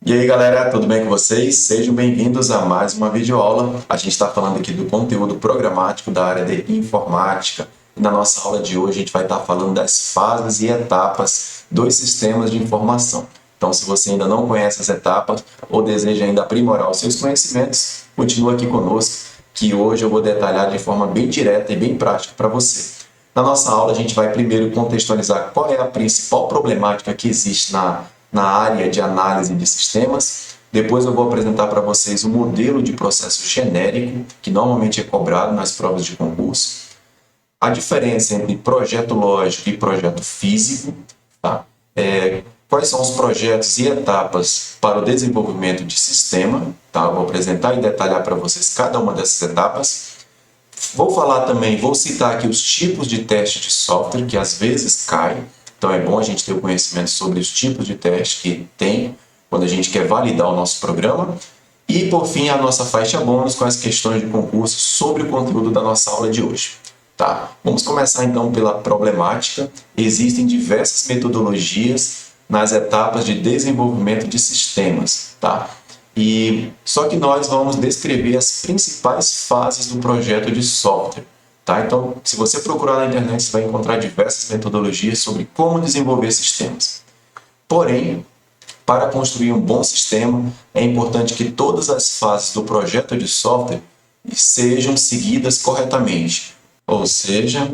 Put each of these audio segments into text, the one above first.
E aí galera, tudo bem com vocês? Sejam bem-vindos a mais uma videoaula. A gente está falando aqui do conteúdo programático da área de informática. E na nossa aula de hoje a gente vai estar falando das fases e etapas dos sistemas de informação. Então, se você ainda não conhece as etapas ou deseja ainda aprimorar os seus conhecimentos, continua aqui conosco, que hoje eu vou detalhar de forma bem direta e bem prática para você. Na nossa aula, a gente vai primeiro contextualizar qual é a principal problemática que existe na área de análise de sistemas. Depois eu vou apresentar para vocês o modelo de processo genérico, que normalmente é cobrado nas provas de concurso. A diferença entre projeto lógico e projeto físico, tá? Quais são os projetos e etapas para o desenvolvimento de sistema, tá? Eu vou apresentar e detalhar para vocês cada uma dessas etapas. Vou falar também, vou citar aqui os tipos de teste de software que às vezes caem. Então é bom a gente ter o conhecimento sobre os tipos de teste que tem quando a gente quer validar o nosso programa. E por fim a nossa faixa bônus com as questões de concurso sobre o conteúdo da nossa aula de hoje. Tá? Vamos começar então pela problemática. Existem diversas metodologias nas etapas de desenvolvimento de sistemas, tá? E só que nós vamos descrever as principais fases do projeto de software, tá? Então, se você procurar na internet, você vai encontrar diversas metodologias sobre como desenvolver sistemas. Porém, para construir um bom sistema, é importante que todas as fases do projeto de software sejam seguidas corretamente, ou seja,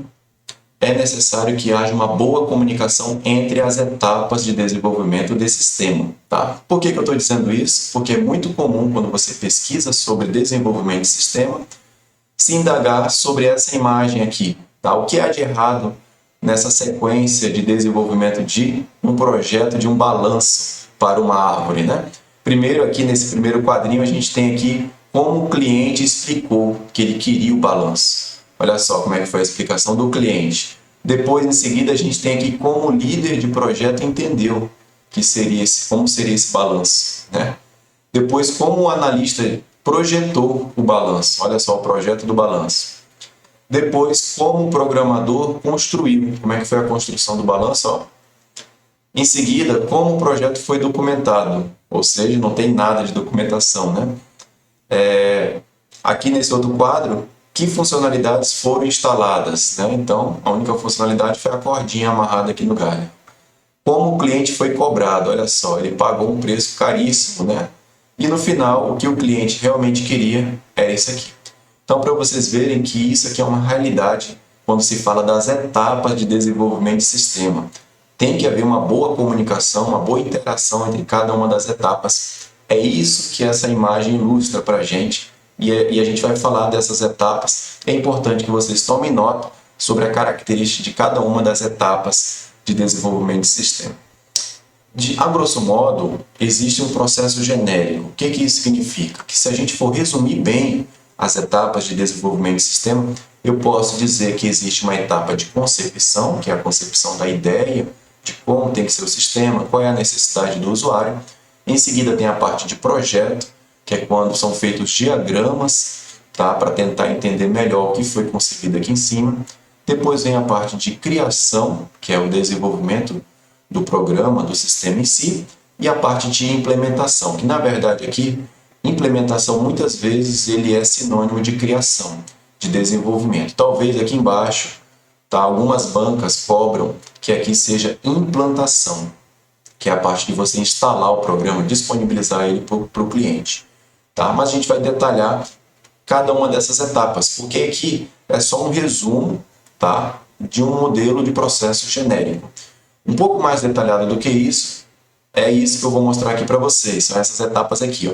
é necessário que haja uma boa comunicação entre as etapas de desenvolvimento desse sistema. Tá? Por que eu estou dizendo isso? Porque é muito comum, quando você pesquisa sobre desenvolvimento de sistema, se indagar sobre essa imagem aqui. Tá? O que há de errado nessa sequência de desenvolvimento de um projeto, de um balanço para uma árvore? Né? Primeiro, aqui nesse primeiro quadrinho, a gente tem aqui como o cliente explicou que ele queria o balanço. Olha só como é que foi a explicação do cliente. Depois, em seguida, a gente tem aqui como o líder de projeto entendeu como seria esse balanço. Né? Depois, como o analista projetou o balanço. Olha só o projeto do balanço. Depois, como o programador construiu. Como é que foi a construção do balanço? Ó. Em seguida, como o projeto foi documentado. Ou seja, não tem nada de documentação. Né? Aqui nesse outro quadro, que funcionalidades foram instaladas, né? Então, a única funcionalidade foi a cordinha amarrada aqui no galho. Como o cliente foi cobrado, olha só, ele pagou um preço caríssimo, né? E no final, o que o cliente realmente queria era isso aqui. Então, para vocês verem que isso aqui é uma realidade quando se fala das etapas de desenvolvimento de sistema. Tem que haver uma boa comunicação, uma boa interação entre cada uma das etapas. É isso que essa imagem ilustra para a gente. E a gente vai falar dessas etapas. É importante que vocês tomem nota sobre a característica de cada uma das etapas de desenvolvimento de sistema. A grosso modo, existe um processo genérico. O que isso significa? Que se a gente for resumir bem as etapas de desenvolvimento de sistema, eu posso dizer que existe uma etapa de concepção, que é a concepção da ideia, de como tem que ser o sistema, qual é a necessidade do usuário. Em seguida tem a parte de projeto, que é quando são feitos diagramas, tá? Para tentar entender melhor o que foi concebido aqui em cima. Depois vem a parte de criação, que é o desenvolvimento do programa, do sistema em si, e a parte de implementação, que na verdade aqui, implementação muitas vezes ele é sinônimo de criação, de desenvolvimento. Talvez aqui embaixo, tá? Algumas bancas cobram que aqui seja implantação, que é a parte de você instalar o programa, disponibilizar ele para o cliente. Tá? Mas a gente vai detalhar cada uma dessas etapas, porque aqui é só um resumo, tá? De um modelo de processo genérico. Um pouco mais detalhado do que isso, é isso que eu vou mostrar aqui para vocês, são essas etapas aqui. Ó.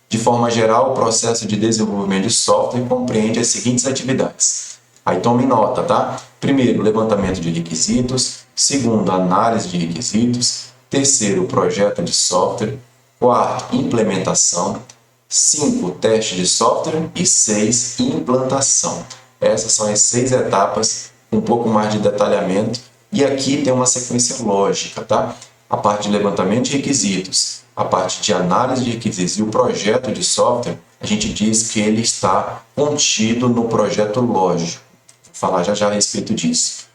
De forma geral, o processo de desenvolvimento de software compreende as seguintes atividades. Aí tome nota, tá? Primeiro, levantamento de requisitos. Segundo, análise de requisitos. Terceiro, projeto de software. Quarto, implementação. 5, teste de software. E 6, implantação. Essas são as 6 etapas, um pouco mais de detalhamento. E aqui tem uma sequência lógica, tá? A parte de levantamento de requisitos, a parte de análise de requisitos e o projeto de software, a gente diz que ele está contido no projeto lógico. Vou falar já a respeito disso.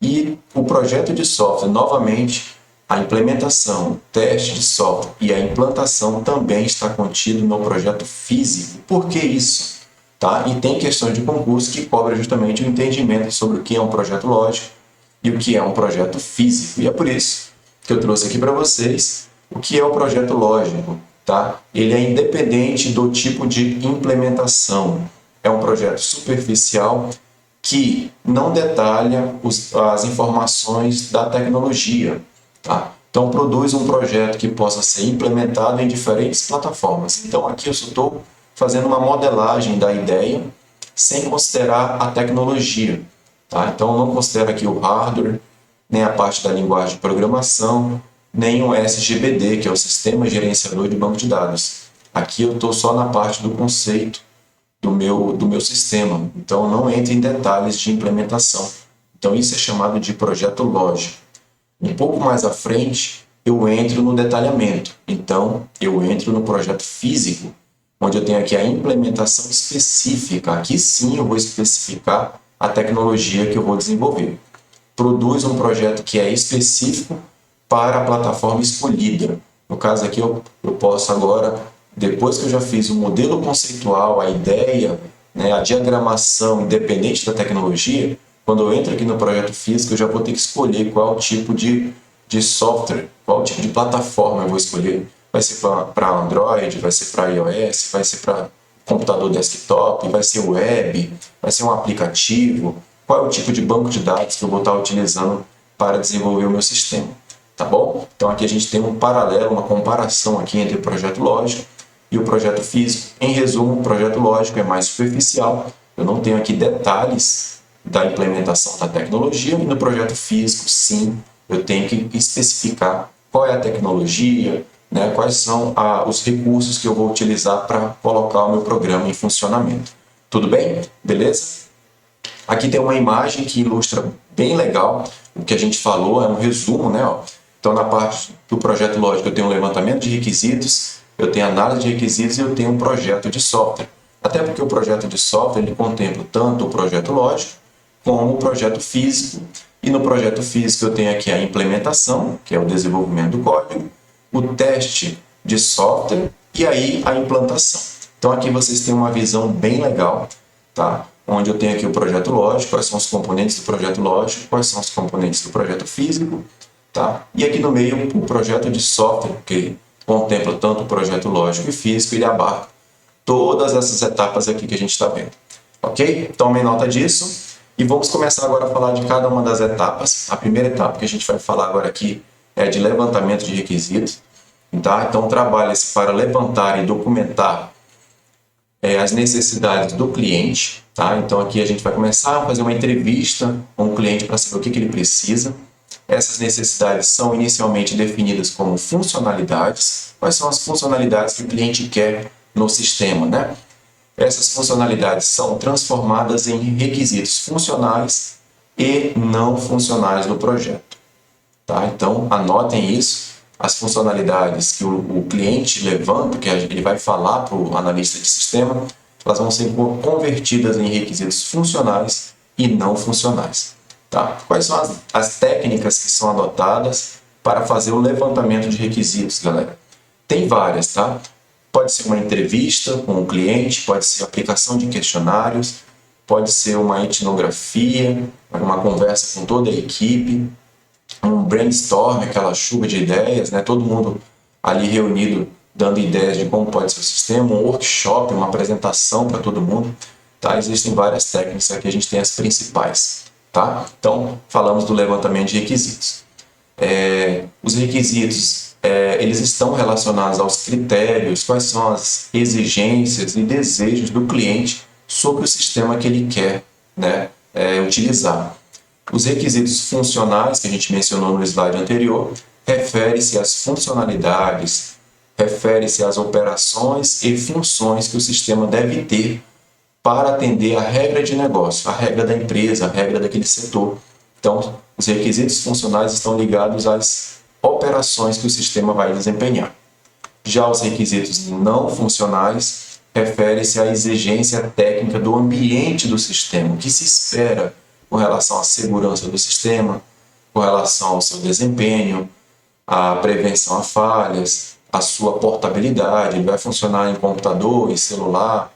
E o projeto de software, novamente, A implementação, o teste de software e a implantação também está contido no projeto físico. Por que isso? Tá? E tem questões de concurso que cobram justamente o entendimento sobre o que é um projeto lógico e o que é um projeto físico. E é por isso que eu trouxe aqui para vocês o que é o projeto lógico. Tá? Ele é independente do tipo de implementação. É um projeto superficial que não detalha as informações da tecnologia. Tá? Então, produz um projeto que possa ser implementado em diferentes plataformas. Então, aqui eu só estou fazendo uma modelagem da ideia sem considerar a tecnologia. Tá? Então, eu não considero aqui o hardware, nem a parte da linguagem de programação, nem o SGBD, que é o Sistema Gerenciador de Banco de Dados. Aqui eu estou só na parte do conceito do meu sistema. Então, eu não entro em detalhes de implementação. Então, isso é chamado de projeto lógico. Um pouco mais à frente, eu entro no detalhamento. Então, eu entro no projeto físico, onde eu tenho aqui a implementação específica. Aqui sim eu vou especificar a tecnologia que eu vou desenvolver. Produz um projeto que é específico para a plataforma escolhida. No caso aqui, eu posso agora, depois que eu já fiz o modelo conceitual, a ideia, né, a diagramação, independente da tecnologia, quando eu entro aqui no projeto físico, eu já vou ter que escolher qual tipo de software, qual tipo de plataforma eu vou escolher. Vai ser para Android, vai ser para iOS, vai ser para computador desktop, vai ser web, vai ser um aplicativo. Qual é o tipo de banco de dados que eu vou estar utilizando para desenvolver o meu sistema. Tá bom? Então aqui a gente tem um paralelo, uma comparação aqui entre o projeto lógico e o projeto físico. Em resumo, o projeto lógico é mais superficial. Eu não tenho aqui detalhes da implementação da tecnologia, e no projeto físico, sim, eu tenho que especificar qual é a tecnologia, né, quais são os recursos que eu vou utilizar para colocar o meu programa em funcionamento. Tudo bem? Beleza? Aqui tem uma imagem que ilustra bem legal o que a gente falou, é um resumo, né? Então, na parte do projeto lógico, eu tenho um levantamento de requisitos, eu tenho análise de requisitos e eu tenho um projeto de software. Até porque o projeto de software ele contempla tanto o projeto lógico como o projeto físico. E no projeto físico eu tenho aqui a implementação, que é o desenvolvimento do código, o teste de software e aí a implantação. Então aqui vocês têm uma visão bem legal, tá? Onde eu tenho aqui o projeto lógico, quais são os componentes do projeto lógico, quais são os componentes do projeto físico, tá? E aqui no meio o projeto de software, que contempla tanto o projeto lógico e físico, ele abarca todas essas etapas aqui que a gente está vendo. Ok? Tomem nota disso. E vamos começar agora a falar de cada uma das etapas. A primeira etapa que a gente vai falar agora aqui é de levantamento de requisitos. Tá? Então, trabalha-se para levantar e documentar as necessidades do cliente. Tá? Então, aqui a gente vai começar a fazer uma entrevista com o cliente para saber o que ele precisa. Essas necessidades são inicialmente definidas como funcionalidades. Quais são as funcionalidades que o cliente quer no sistema, né? Essas funcionalidades são transformadas em requisitos funcionais e não funcionais do projeto. Tá? Então, anotem isso. As funcionalidades que o cliente levanta, que ele vai falar para o analista de sistema, elas vão ser convertidas em requisitos funcionais e não funcionais. Tá? Quais são as técnicas que são adotadas para fazer o levantamento de requisitos, galera? Tem várias, tá? Pode ser uma entrevista com o cliente, pode ser aplicação de questionários, pode ser uma etnografia, uma conversa com toda a equipe, um brainstorm, aquela chuva de ideias, né? Todo mundo ali reunido dando ideias de como pode ser o sistema, um workshop, uma apresentação para todo mundo. Tá? Existem várias técnicas, aqui a gente tem as principais. Tá? Então, falamos do levantamento de requisitos. Os requisitos eles estão relacionados aos critérios, quais são as exigências e desejos do cliente sobre o sistema que ele quer, né, utilizar. Os requisitos funcionais, que a gente mencionou no slide anterior, refere-se às funcionalidades, refere-se às operações e funções que o sistema deve ter para atender a regra de negócio, a regra da empresa, a regra daquele setor. Então, os requisitos funcionais estão ligados às operações que o sistema vai desempenhar. Já os requisitos não funcionais refere-se à exigência técnica do ambiente do sistema, o que se espera com relação à segurança do sistema, com relação ao seu desempenho, a prevenção a falhas, a sua portabilidade, ele vai funcionar em computador, em celular,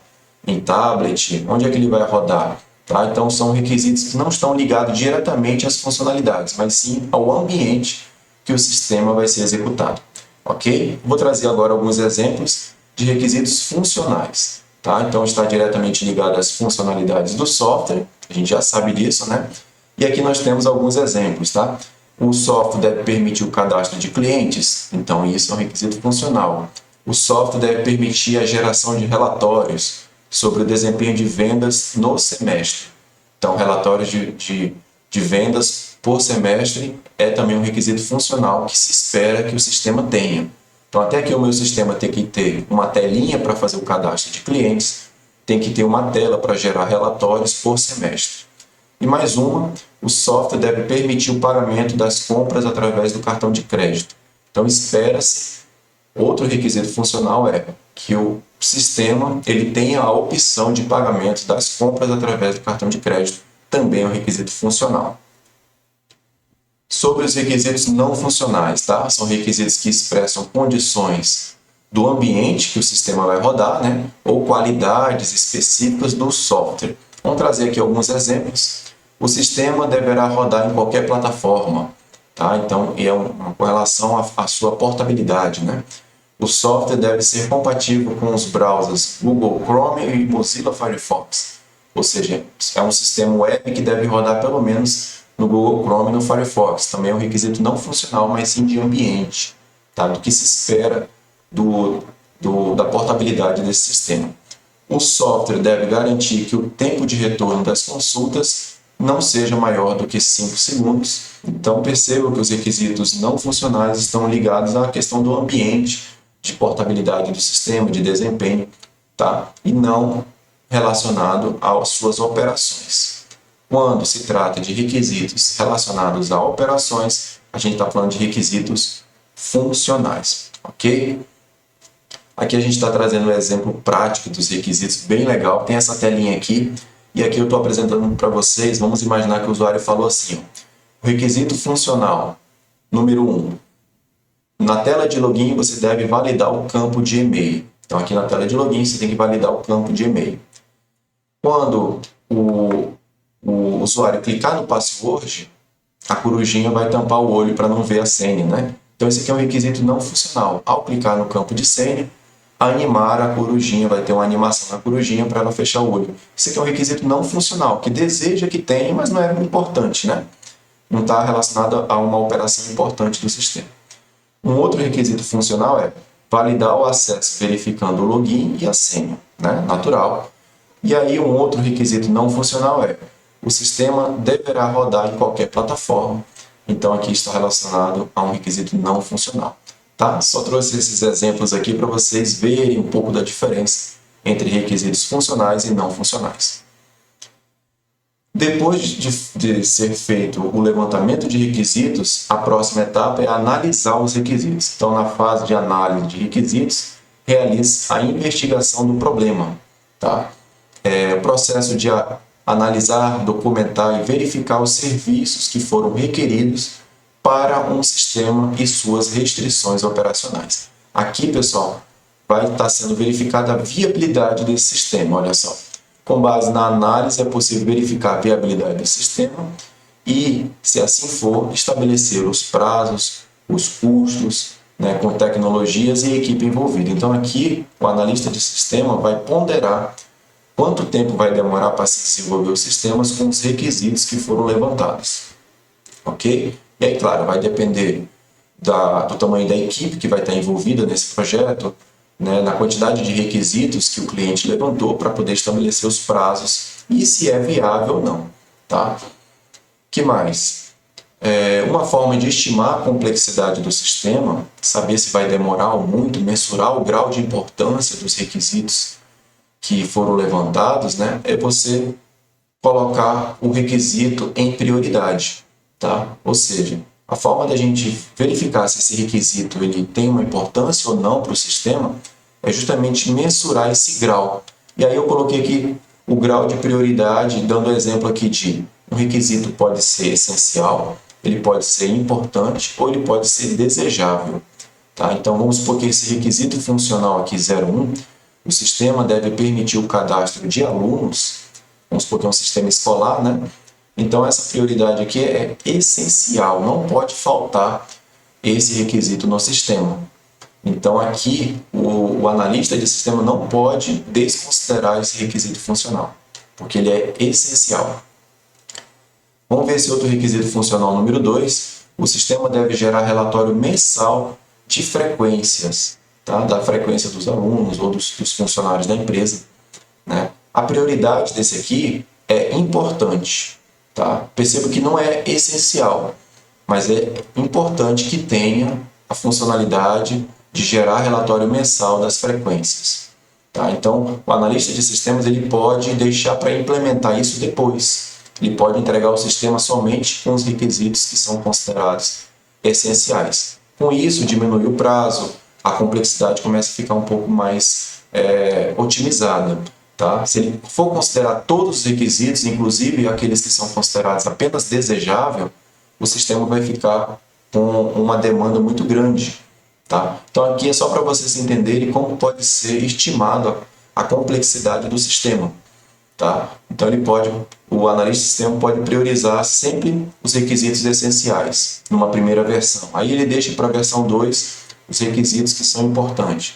em tablet, onde é que ele vai rodar? Tá? Então, são requisitos que não estão ligados diretamente às funcionalidades, mas sim ao ambiente que o sistema vai ser executado. Ok? Vou trazer agora alguns exemplos de requisitos funcionais. Tá? Então, está diretamente ligado às funcionalidades do software, a gente já sabe disso, né? E aqui nós temos alguns exemplos. Tá? O software deve permitir o cadastro de clientes, então isso é um requisito funcional. O software deve permitir a geração de relatórios sobre o desempenho de vendas no semestre. Então, relatórios de vendas por semestre é também um requisito funcional que se espera que o sistema tenha. Então, até que o meu sistema tem que ter uma telinha para fazer o cadastro de clientes, tem que ter uma tela para gerar relatórios por semestre. E mais uma, o software deve permitir o pagamento das compras através do cartão de crédito. Então, espera-se, outro requisito funcional é que o sistema ele tenha a opção de pagamento das compras através do cartão de crédito, também é um requisito funcional. Sobre os requisitos não funcionais, tá? São requisitos que expressam condições do ambiente que o sistema vai rodar, né? Ou qualidades específicas do software. Vamos trazer aqui alguns exemplos. O sistema deverá rodar em qualquer plataforma, tá? Então, é uma correlação à sua portabilidade, né? O software deve ser compatível com os browsers Google Chrome e Mozilla Firefox. Ou seja, é um sistema web que deve rodar pelo menos no Google Chrome e no Firefox. Também é um requisito não funcional, mas sim de ambiente, tá? Do que se espera da portabilidade desse sistema. O software deve garantir que o tempo de retorno das consultas não seja maior do que 5 segundos. Então, perceba que os requisitos não funcionais estão ligados à questão do ambiente, de portabilidade do sistema, de desempenho, tá? E não relacionado às suas operações. Quando se trata de requisitos relacionados a operações, a gente está falando de requisitos funcionais, ok? Aqui a gente está trazendo um exemplo prático dos requisitos, bem legal. Tem essa telinha aqui, e aqui eu estou apresentando para vocês. Vamos imaginar que o usuário falou assim, ó, o requisito funcional, número 1. Na tela de login, você deve validar o campo de e-mail. Então, aqui na tela de login, você tem que validar o campo de e-mail. Quando o usuário clicar no password, a corujinha vai tampar o olho para não ver a senha, né? Então, esse aqui é um requisito não funcional. Ao clicar no campo de senha, animar a corujinha, vai ter uma animação na corujinha para ela fechar o olho. Esse aqui é um requisito não funcional, que deseja que tenha, mas não é importante, né? Não está relacionado a uma operação importante do sistema. Um outro requisito funcional é validar o acesso verificando o login e a senha, né? Natural. E aí um outro requisito não funcional é o sistema deverá rodar em qualquer plataforma. Então aqui está relacionado a um requisito não funcional. Tá? Só trouxe esses exemplos aqui para vocês verem um pouco da diferença entre requisitos funcionais e não funcionais. Depois de ser feito o levantamento de requisitos, a próxima etapa é analisar os requisitos. Então, na fase de análise de requisitos, realiza a investigação do problema. Tá? O processo de analisar, documentar e verificar os serviços que foram requeridos para um sistema e suas restrições operacionais. Aqui, pessoal, vai estar sendo verificada a viabilidade desse sistema, olha só. Com base na análise, é possível verificar a viabilidade do sistema e, se assim for, estabelecer os prazos, os custos, né, com tecnologias e equipe envolvida. Então, aqui, o analista de sistema vai ponderar quanto tempo vai demorar para se desenvolver os sistemas com os requisitos que foram levantados. Ok? E aí, claro, vai depender do tamanho da equipe que vai estar envolvida nesse projeto, né, na quantidade de requisitos que o cliente levantou para poder estabelecer os prazos e se é viável ou não. Tá? Que mais? Uma forma de estimar a complexidade do sistema, saber se vai demorar ou muito, mensurar o grau de importância dos requisitos que foram levantados, né, é você colocar o requisito em prioridade. Tá? Ou seja, a forma da gente verificar se esse requisito ele tem uma importância ou não para o sistema é justamente mensurar esse grau. E aí eu coloquei aqui o grau de prioridade, dando exemplo aqui de um requisito pode ser essencial, ele pode ser importante ou ele pode ser desejável. Tá? Então, vamos supor que esse requisito funcional aqui 01, o sistema deve permitir o cadastro de alunos, vamos supor que é um sistema escolar, né? Então, essa prioridade aqui é essencial, não pode faltar esse requisito no sistema. Então, aqui, o analista de sistema não pode desconsiderar esse requisito funcional, porque ele é essencial. Vamos ver esse outro requisito funcional número 2. O sistema deve gerar relatório mensal de frequências, tá? Da frequência dos alunos ou dos funcionários da empresa, né? A prioridade desse aqui é importante. Tá? Perceba que não é essencial, mas é importante que tenha a funcionalidade de gerar relatório mensal das frequências. Tá? Então, o analista de sistemas ele pode deixar para implementar isso depois. Ele pode entregar o sistema somente com os requisitos que são considerados essenciais. Com isso, diminui o prazo, a complexidade começa a ficar um pouco mais otimizada. Tá? Se ele for considerar todos os requisitos, inclusive aqueles que são considerados apenas desejável, o sistema vai ficar com uma demanda muito grande. Tá? Então aqui é só para vocês entenderem como pode ser estimada a complexidade do sistema. Tá? Então o analista de sistema pode priorizar sempre os requisitos essenciais numa primeira versão. Aí ele deixa para a versão 2 os requisitos que são importantes.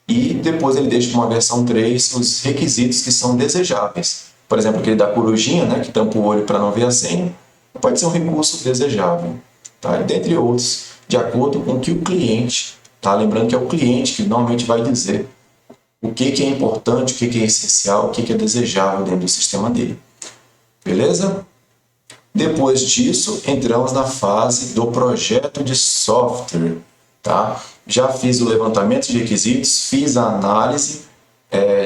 E depois ele deixa para uma versão 3 os requisitos que são desejáveis. Por exemplo, aquele da corujinha, né, que tampa o olho para não ver a senha, pode ser um recurso desejável. Tá? Dentre outros, de acordo com o que o cliente, tá? Lembrando que é o cliente que normalmente vai dizer o que é importante, o que é essencial, o que é desejável dentro do sistema dele. Beleza? Depois disso, entramos na fase do projeto de software. Tá? Já fiz o levantamento de requisitos, fiz a análise,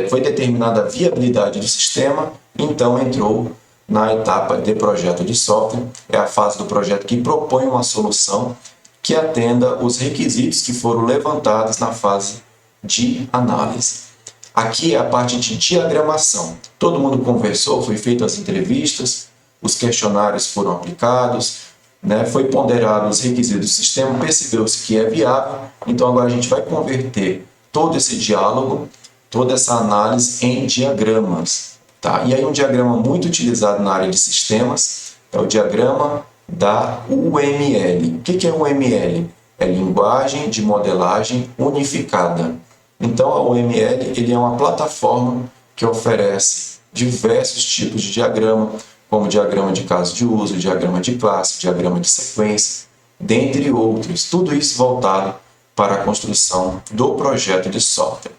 foi determinada a viabilidade do sistema, então entrou na etapa de projeto de software. É a fase do projeto que propõe uma solução que atenda os requisitos que foram levantados na fase de análise. Aqui é a parte de diagramação. Todo mundo conversou, foi feitas as entrevistas, os questionários foram aplicados, né? Foi ponderado os requisitos do sistema, percebeu-se que é viável, então agora a gente vai converter todo esse diálogo, toda essa análise em diagramas. Tá? E aí um diagrama muito utilizado na área de sistemas é o diagrama da UML. O que é UML? É Linguagem de Modelagem Unificada. Então a UML ele é uma plataforma que oferece diversos tipos de diagrama, como diagrama de caso de uso, diagrama de classe, diagrama de sequência, dentre outros. Tudo isso voltado para a construção do projeto de software.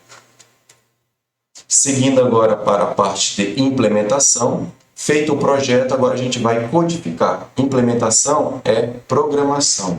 Seguindo agora para a parte de implementação, feito o projeto, agora a gente vai codificar. Implementação é programação.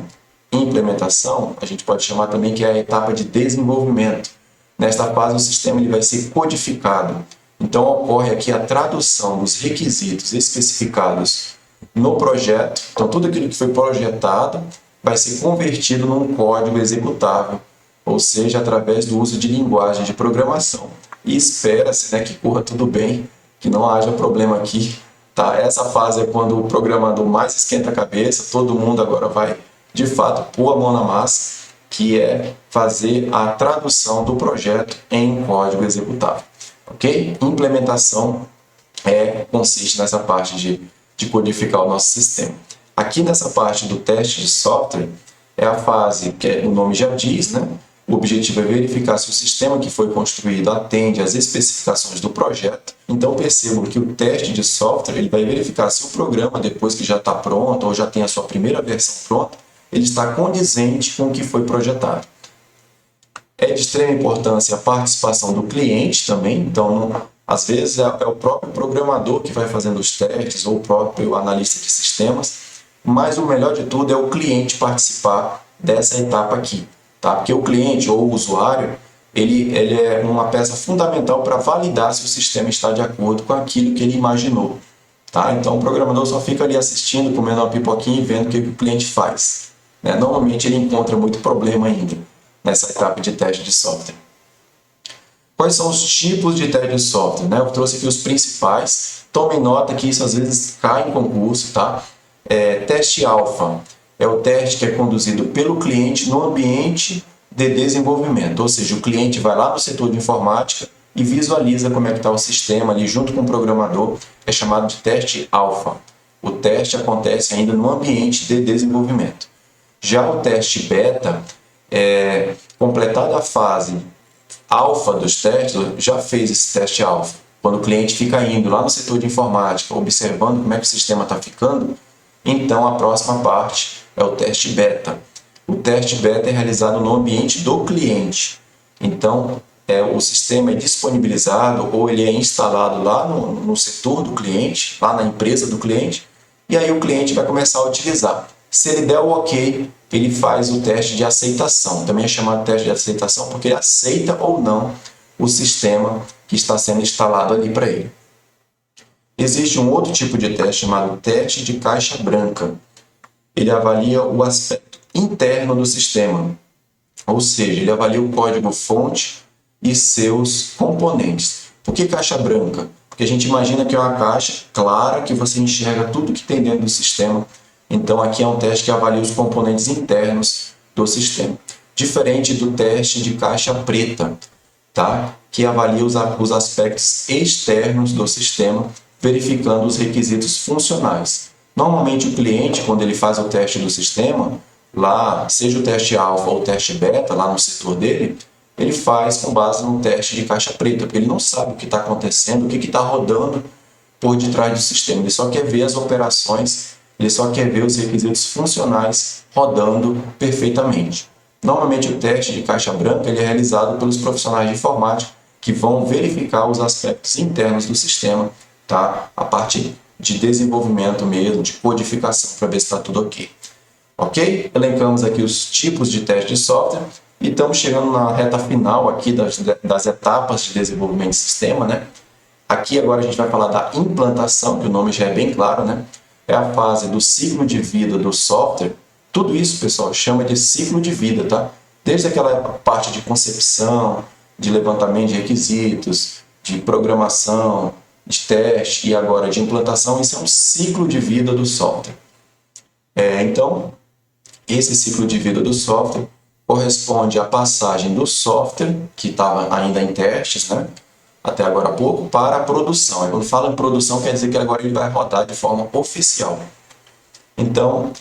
Implementação, a gente pode chamar também que é a etapa de desenvolvimento. Nesta fase, o sistema ele vai ser codificado. Então, ocorre aqui a tradução dos requisitos especificados no projeto. Então, tudo aquilo que foi projetado vai ser convertido num código executável, ou seja, através do uso de linguagem de programação. E espera-se, né, que corra tudo bem, que não haja problema aqui. Tá? Essa fase é quando o programador mais esquenta a cabeça, todo mundo agora vai, de fato, pôr a mão na massa, que é fazer a tradução do projeto em código executável. Ok? Implementação consiste nessa parte de codificar o nosso sistema. Aqui nessa parte do teste de software, é a fase que o nome já diz, né? O objetivo é verificar se o sistema que foi construído atende às especificações do projeto. Então percebam que o teste de software ele vai verificar se o programa, depois que já está pronto ou já tem a sua primeira versão pronta, ele está condizente com o que foi projetado. É de extrema importância a participação do cliente também, então às vezes é o próprio programador que vai fazendo os testes ou o próprio analista de sistemas, mas o melhor de tudo é o cliente participar dessa etapa aqui, tá? Porque o cliente ou o usuário, ele é uma peça fundamental para validar se o sistema está de acordo com aquilo que ele imaginou, tá? Então o programador só fica ali assistindo, comendo uma pipoquinha e vendo o que o cliente faz, né? Normalmente ele encontra muito problema ainda nessa etapa de teste de software. Quais são os tipos de teste de software? Eu trouxe aqui os principais. Tomem nota que isso às vezes cai em concurso, tá? Teste alfa é o teste que é conduzido pelo cliente no ambiente de desenvolvimento, ou seja, o cliente vai lá no setor de informática e visualiza como é que está o sistema ali junto com o programador, é chamado de teste alfa. O teste acontece ainda no ambiente de desenvolvimento. Já o teste beta, completada a fase alfa dos testes, já fez esse teste alfa. Quando o cliente fica indo lá no setor de informática, observando como é que o sistema está ficando, então a próxima parte é o teste beta. O teste beta é realizado no ambiente do cliente. Então, o sistema é disponibilizado ou ele é instalado lá no setor do cliente, lá na empresa do cliente, e aí o cliente vai começar a utilizar. Se ele der o ok, ele faz o teste de aceitação. Também é chamado de teste de aceitação porque ele aceita ou não o sistema que está sendo instalado ali para ele. Existe um outro tipo de teste chamado teste de caixa branca. Ele avalia o aspecto interno do sistema, ou seja, ele avalia o código-fonte e seus componentes. Por que caixa branca? Porque a gente imagina que é uma caixa clara que você enxerga tudo que tem dentro do sistema. Então aqui é um teste que avalia os componentes internos do sistema. Diferente do teste de caixa preta, tá? Que avalia os aspectos externos do sistema, verificando os requisitos funcionais. Normalmente o cliente, quando ele faz o teste do sistema, lá, seja o teste alfa ou o teste beta, lá no setor dele, ele faz com base no teste de caixa preta, porque ele não sabe o que está acontecendo, o que está rodando por detrás do sistema. Ele só quer ver as operações, ele só quer ver os requisitos funcionais rodando perfeitamente. Normalmente o teste de caixa branca ele é realizado pelos profissionais de informática que vão verificar os aspectos internos do sistema, tá? A parte de desenvolvimento mesmo, de codificação, para ver se está tudo ok. Ok? Elencamos aqui os tipos de teste de software e estamos chegando na reta final aqui das etapas de desenvolvimento de sistema, né? Aqui agora a gente vai falar da implantação, que o nome já é bem claro, né? É a fase do ciclo de vida do software. Tudo isso, pessoal, chama de ciclo de vida, tá? Desde aquela parte de concepção, de levantamento de requisitos, de programação, de teste e agora de implantação, isso é um ciclo de vida do software. Então, esse ciclo de vida do software corresponde à passagem do software, que estava ainda em testes, né? Até agora há pouco, para a produção. Quando fala em produção, quer dizer que agora ele vai rodar de forma oficial. Então,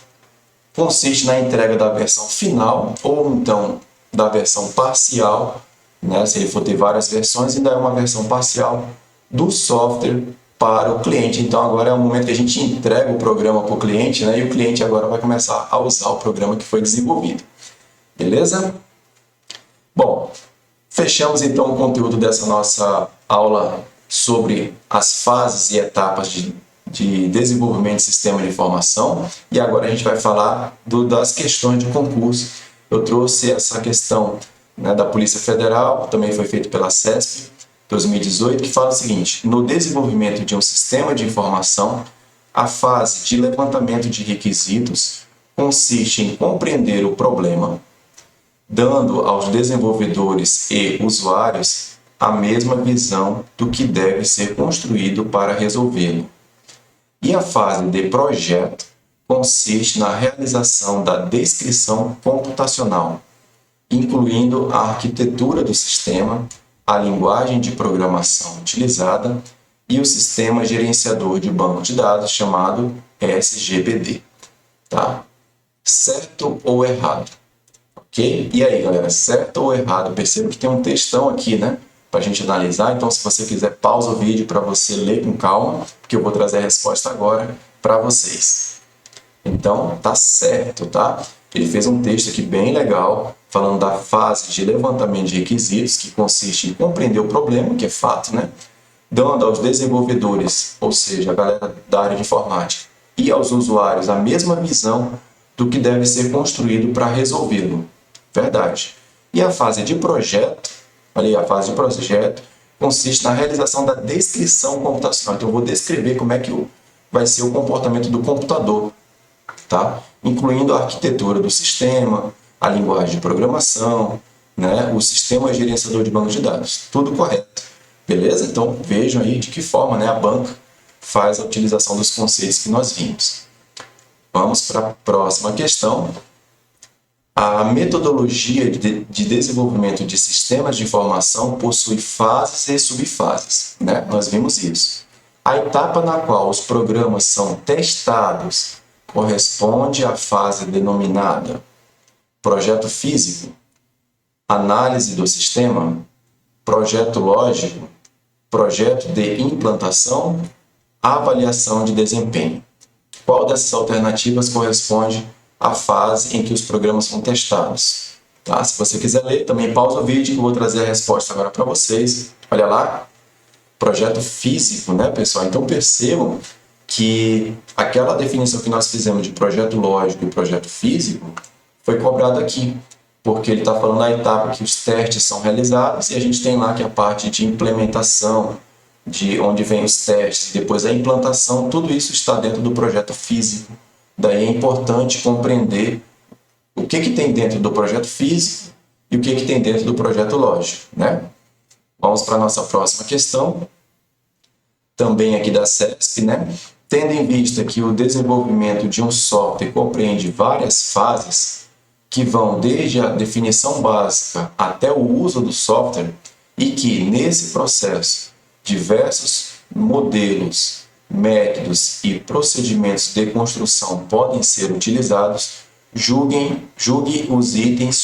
consiste na entrega da versão final ou então da versão parcial, né? Se ele for ter várias versões, ainda é uma versão parcial do software para o cliente. Então agora é o momento que a gente entrega o programa para o cliente, né? E o cliente agora vai começar a usar o programa que foi desenvolvido. Beleza? Bom, fechamos então o conteúdo dessa nossa aula sobre as fases e etapas de desenvolvimento de sistema de informação. E agora a gente vai falar das questões de concurso. Eu trouxe essa questão, né, da Polícia Federal, também foi feito pela CESP, 2018, que fala o seguinte: no desenvolvimento de um sistema de informação, a fase de levantamento de requisitos consiste em compreender o problema, dando aos desenvolvedores e usuários a mesma visão do que deve ser construído para resolvê-lo. E a fase de projeto consiste na realização da descrição computacional, incluindo a arquitetura do sistema, a linguagem de programação utilizada e o sistema gerenciador de banco de dados chamado SGBD. Tá? Certo ou errado? Ok? E aí, galera, certo ou errado? Perceba que tem um textão aqui, né? Para a gente analisar. Então, se você quiser, pausa o vídeo para você ler com calma, porque eu vou trazer a resposta agora para vocês. Então, tá certo, tá? Ele fez um texto aqui bem legal, falando da fase de levantamento de requisitos, que consiste em compreender o problema, que é fato, né? Dando aos desenvolvedores, ou seja, a galera da área de informática, e aos usuários a mesma visão do que deve ser construído para resolvê-lo. Verdade. E a fase de projeto, ali a fase de projeto, consiste na realização da descrição computacional. Então eu vou descrever como é que vai ser o comportamento do computador, tá? Incluindo a arquitetura do sistema, a linguagem de programação, né? O sistema gerenciador de banco de dados. Tudo correto. Beleza? Então vejam aí de que forma, né, a banca faz a utilização dos conceitos que nós vimos. Vamos para a próxima questão. A metodologia de desenvolvimento de sistemas de informação possui fases e subfases, né? Nós vimos isso. A etapa na qual os programas são testados corresponde à fase denominada projeto físico, análise do sistema, projeto lógico, projeto de implantação, avaliação de desempenho. Qual dessas alternativas corresponde à fase em que os programas são testados? Tá? Se você quiser ler, também pausa o vídeo que eu vou trazer a resposta agora para vocês. Olha lá, projeto físico, né, pessoal? Então percebam que aquela definição que nós fizemos de projeto lógico e projeto físico foi cobrado aqui, porque ele está falando da etapa que os testes são realizados e a gente tem lá que a parte de implementação, de onde vem os testes, depois a implantação, tudo isso está dentro do projeto físico. Daí é importante compreender o que tem dentro do projeto físico e o que tem dentro do projeto lógico, né? Vamos para a nossa próxima questão, também aqui da CESP, né? Tendo em vista que o desenvolvimento de um software compreende várias fases, que vão desde a definição básica até o uso do software, e que, nesse processo, diversos modelos, métodos e procedimentos de construção podem ser utilizados, julgue os itens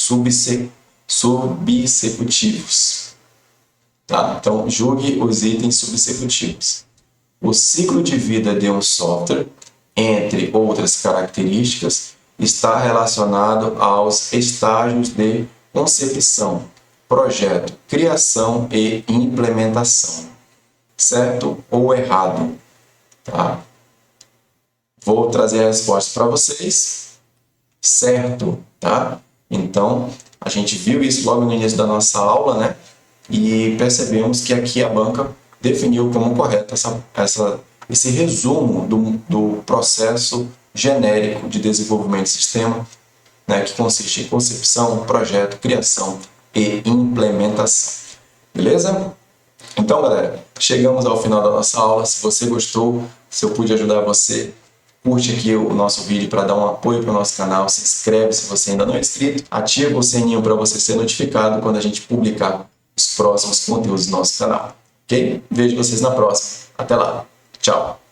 subsecutivos. Tá? Então, julgue os itens subsecutivos. O ciclo de vida de um software, entre outras características, está relacionado aos estágios de concepção, projeto, criação e implementação. Certo ou errado? Tá? Vou trazer a resposta para vocês. Certo, tá? Então, a gente viu isso logo no início da nossa aula, né? E percebemos que aqui a banca definiu como correto esse resumo do processo genérico de desenvolvimento de sistema, né, que consiste em concepção, projeto, criação e implementação. Beleza? Então, galera, chegamos ao final da nossa aula. Se você gostou, se eu pude ajudar você, curte aqui o nosso vídeo para dar um apoio para o nosso canal, se inscreve se você ainda não é inscrito, ativa o sininho para você ser notificado quando a gente publicar os próximos conteúdos do nosso canal. Ok? Vejo vocês na próxima. Até lá. Tchau.